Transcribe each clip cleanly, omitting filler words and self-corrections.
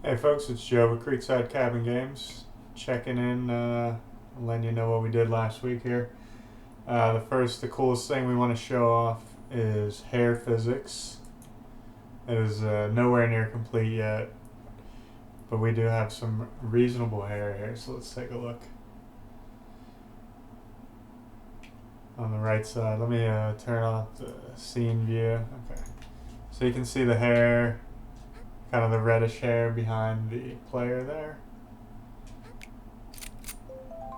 Hey folks, it's Joe with Creekside Cabin Games, checking in, letting you know what we did last week here. The coolest thing we want to show off is hair physics. It is nowhere near complete yet, but we do have some reasonable hair here, so let's take a look. On the right side, let me turn off the scene view. Okay, so you can see the hair, kind of the reddish hair behind the player there.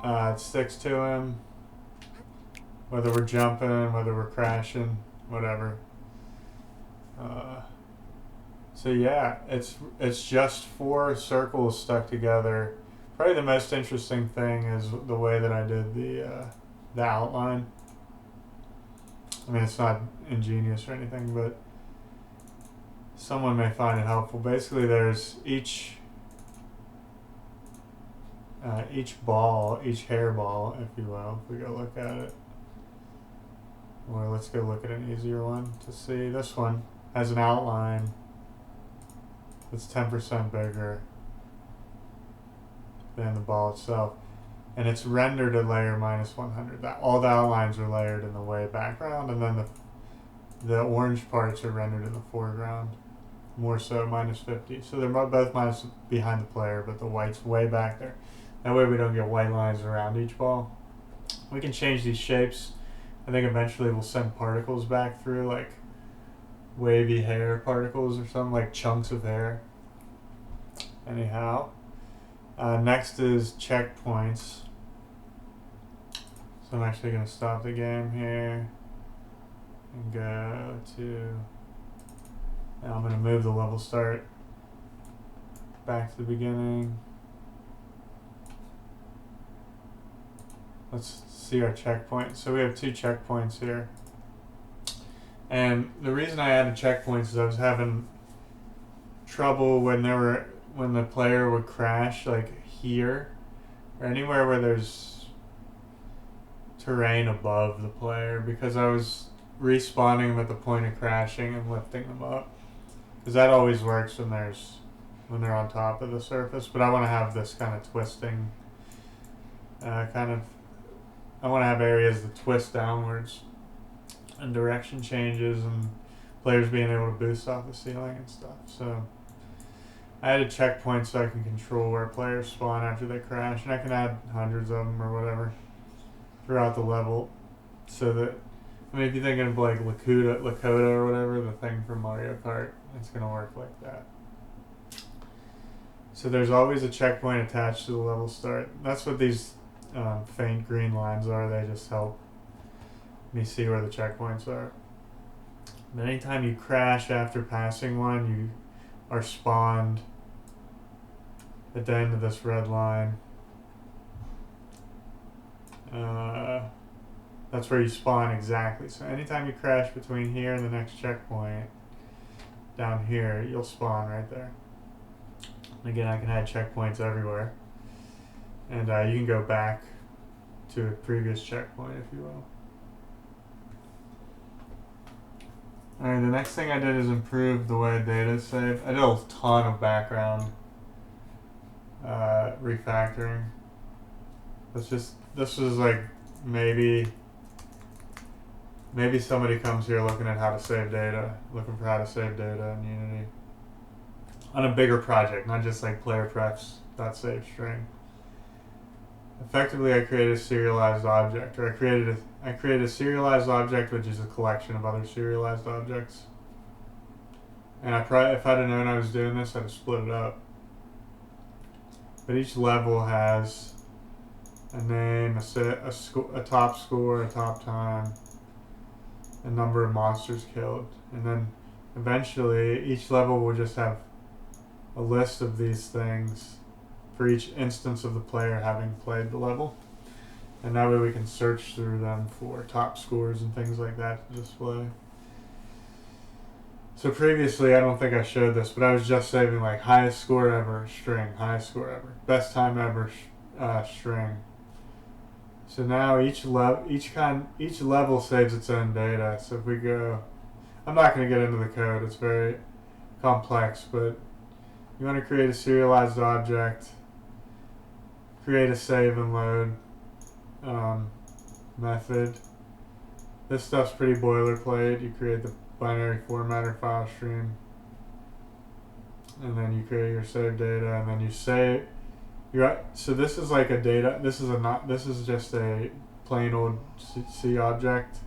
It sticks to him, whether we're jumping, whether we're crashing, whatever. So yeah, it's just 4 circles stuck together. Probably the most interesting thing is the way that I did the outline. I mean, it's not ingenious or anything, but someone may find it helpful. Basically, there's each ball, each hairball, if you will. If we go look at it, or let's go look at an easier one to see. This one has an outline that's 10% bigger than the ball itself, and it's rendered at layer -100. That all the outlines are layered in the way background, and then the orange parts are rendered in the foreground, more so -50. So they're both minus behind the player, but the white's way back there. That way we don't get white lines around each ball. We can change these shapes. I think eventually we'll send particles back through, like wavy hair particles or something, like chunks of hair. Anyhow, next is checkpoints. So I'm actually going to stop the game here and go to... Now I'm going to move the level start back to the beginning. Let's see our checkpoint. So we have 2 checkpoints here. And the reason I added checkpoints is I was having trouble when the player would crash, like here, or anywhere where there's terrain above the player, because I was respawning them at the point of crashing and lifting them up. Because that always works when they're on top of the surface. But I want to have this kind of twisting, I want to have areas that twist downwards and direction changes and players being able to boost off the ceiling and stuff. So I added checkpoints so I can control where players spawn after they crash, and I can add hundreds of them or whatever throughout the level. So that, I mean, if you're thinking of like Lakota or whatever, the thing from Mario Kart, it's going to work like that. So there's always a checkpoint attached to the level start. That's what these faint green lines are. They just help me see where the checkpoints are. But anytime you crash after passing one, you are spawned at the end of this red line. That's where you spawn exactly. So anytime you crash between here and the next checkpoint, down here, you'll spawn right there. And again, I can add checkpoints everywhere. And you can go back to a previous checkpoint, if you will. Alright, the next thing I did is improve the way data is saved. I did a ton of background refactoring. This was like maybe somebody comes here looking for how to save data in Unity. On a bigger project, not just like player prefs.save string. Effectively, I created a serialized object, or I created a serialized object, which is a collection of other serialized objects. And if I'd have known I was doing this, I'd have split it up. But each level has a name, a top score, a top time, a number of monsters killed, and then eventually each level will just have a list of these things for each instance of the player having played the level, and that way we can search through them for top scores and things like that to display. So previously, I don't think I showed this, but I was just saving like highest score ever string, highest score ever, best time ever string. So now each level saves its own data. So if we go, I'm not going to get into the code, it's very complex, but You want to create a serialized object, create a save and load method. This stuff's pretty boilerplate. You create the binary formatter file stream, and then you create your save data, and then you save. So this is like a data. This is just a plain old C object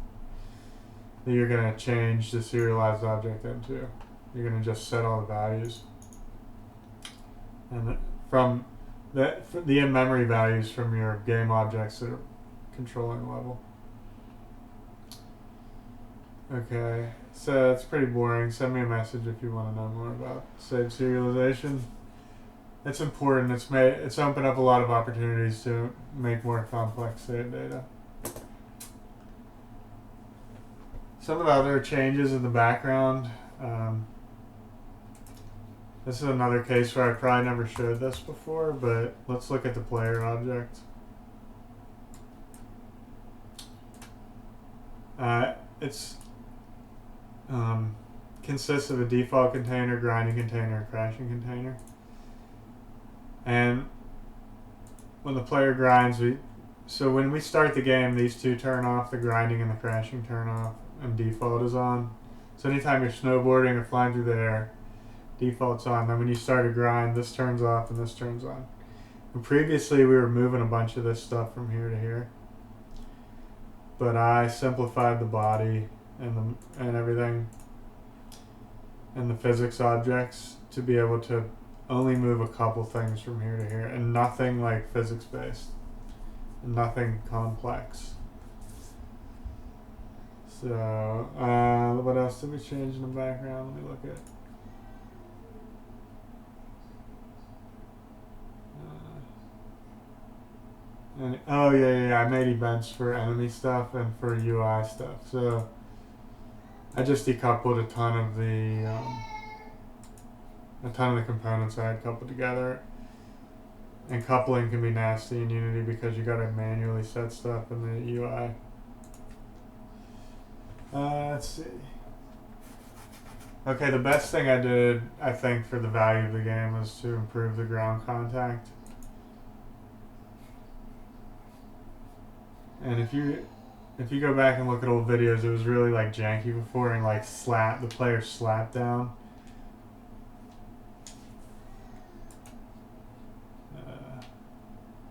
that you're gonna change the serialized object into. You're gonna just set all the values, and from the in-memory values from your game objects that are controlling level. Okay, so it's pretty boring. Send me a message if you want to know more about save serialization. It's important. It's opened up a lot of opportunities to make more complex save data. Some of the other changes in the background. This is another case where I probably never showed this before, but let's look at the player object. It's consists of a default container, grinding container, and crashing container. And when the player grinds, so when we start the game, these two turn off, the grinding and the crashing turn off, and default is on. So anytime you're snowboarding or flying through the air, default's on. Then when you start a grind, this turns off and this turns on. And previously we were moving a bunch of this stuff from here to here, but I simplified the body and everything and the physics objects to be able to only move a couple things from here to here, and nothing like physics based, nothing complex. So what else did we change in the background? Let me look at I made events for enemy stuff and for UI stuff. So I just decoupled a ton of the components I had coupled together. And coupling can be nasty in Unity because you gotta manually set stuff in the UI. Let's see. Okay, the best thing I did, I think, for the value of the game was to improve the ground contact. And if you go back and look at old videos, it was really like janky before, and like the player slapped down.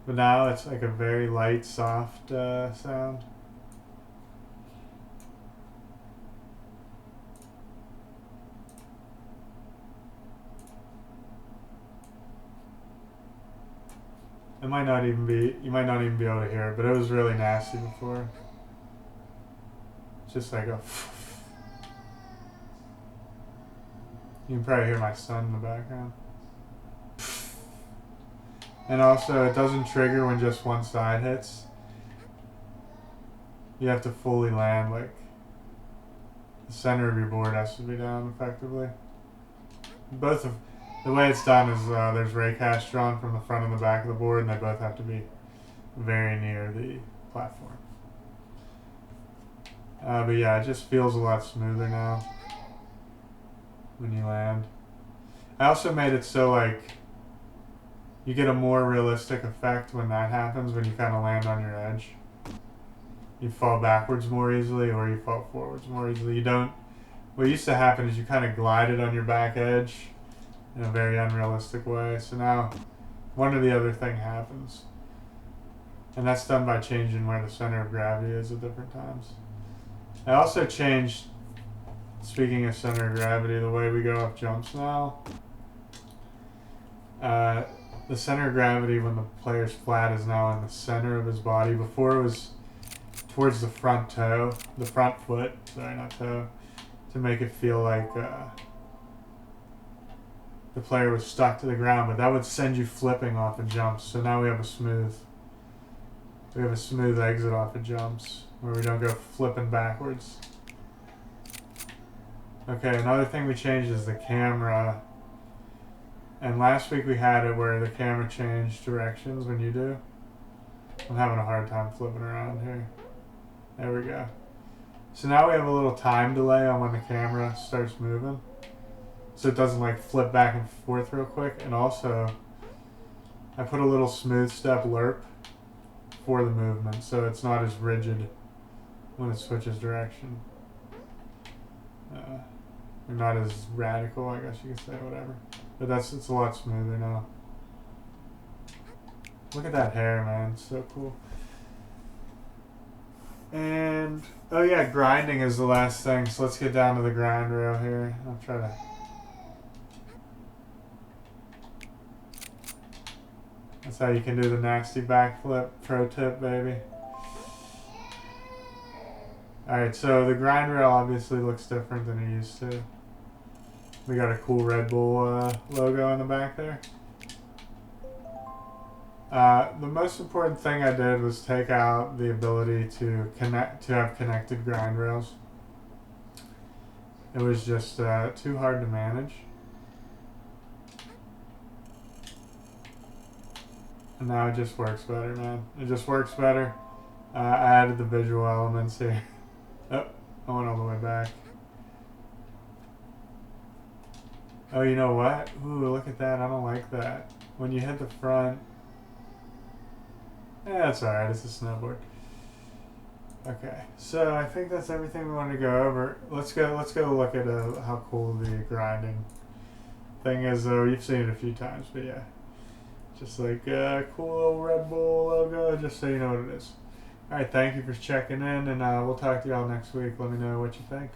But now it's like a very light, soft sound. You might not even be able to hear it, but it was really nasty before. Just like a. You can probably hear my son in the background. And also, it doesn't trigger when just one side hits. You have to fully land, like, the center of your board has to be down effectively. The way it's done is there's raycast drawn from the front and the back of the board, and they both have to be very near the platform. But yeah, it just feels a lot smoother now when you land. I also made it so, like, you get a more realistic effect when that happens, when you kind of land on your edge. You fall backwards more easily, or you fall forwards more easily. What used to happen is you kind of glided on your back edge in a very unrealistic way. So now one or the other thing happens. And that's done by changing where the center of gravity is at different times. I also changed, speaking of center of gravity, the way we go up jumps now. The center of gravity when the player's flat is now in the center of his body. Before it was towards the front foot, not toe, to make it feel like the player was stuck to the ground, but that would send you flipping off of jumps. So now we have a smooth exit off of jumps where we don't go flipping backwards. Okay, another thing we changed is the camera. And last week we had it where the camera changed directions when you do. I'm having a hard time flipping around here. There we go. So now we have a little time delay on when the camera starts moving. so it doesn't like flip back and forth real quick. And also, I put a little smooth step lerp for the movement, so it's not as rigid when it switches direction. Not as radical, I guess you could say, whatever. But it's a lot smoother now. Look at that hair, man. It's so cool. And, oh yeah, grinding is the last thing. So let's get down to the grind rail here. I'll try to... That's how you can do the nasty backflip. Pro tip, baby. Alright, so the grind rail obviously looks different than it used to. We got a cool Red Bull logo on the back there. The most important thing I did was take out the ability to have connected grind rails. It was just too hard to manage. And now it just works better, man. It just works better. I added the visual elements here. Oh, I went all the way back. Oh, you know what? Ooh, look at that. I don't like that. When you hit the front... Yeah, that's alright. It's a snowboard. Okay, so I think that's everything we wanted to go over. Let's go look at how cool the grinding thing is, though. You've seen it a few times, but yeah. Just like a cool little Red Bull logo, just so you know what it is. Alright, thank you for checking in, and we'll talk to y'all next week. Let me know what you think.